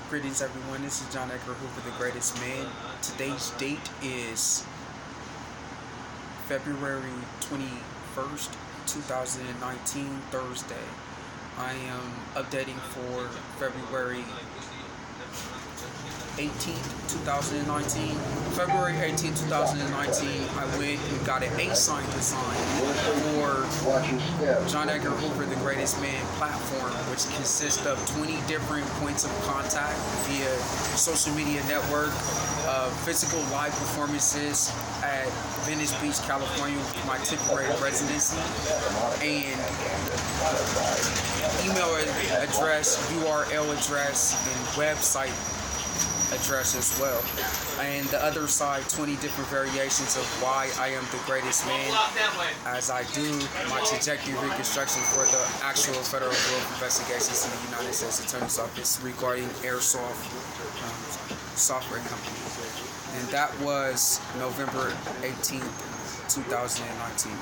Greetings, everyone. This is John Edgar Hoover, the greatest man. Today's date is February 21st, 2019, Thursday. I am updating for February 18th, 2019. February 18th, 2019, I went and got an Asign design for John Edgar Hoover, the greatest man platform, which consists of 20 different points of contact via social media network, physical live performances at Venice Beach, California, my temporary residency, and email address, URL address, and website address as well. And the other side, 20 different variations of why I am the greatest man, as I do my trajectory reconstruction for the actual federal bureau of investigations in the United States Attorney's Office regarding Airsoft software company. And that was November 18th, 2019.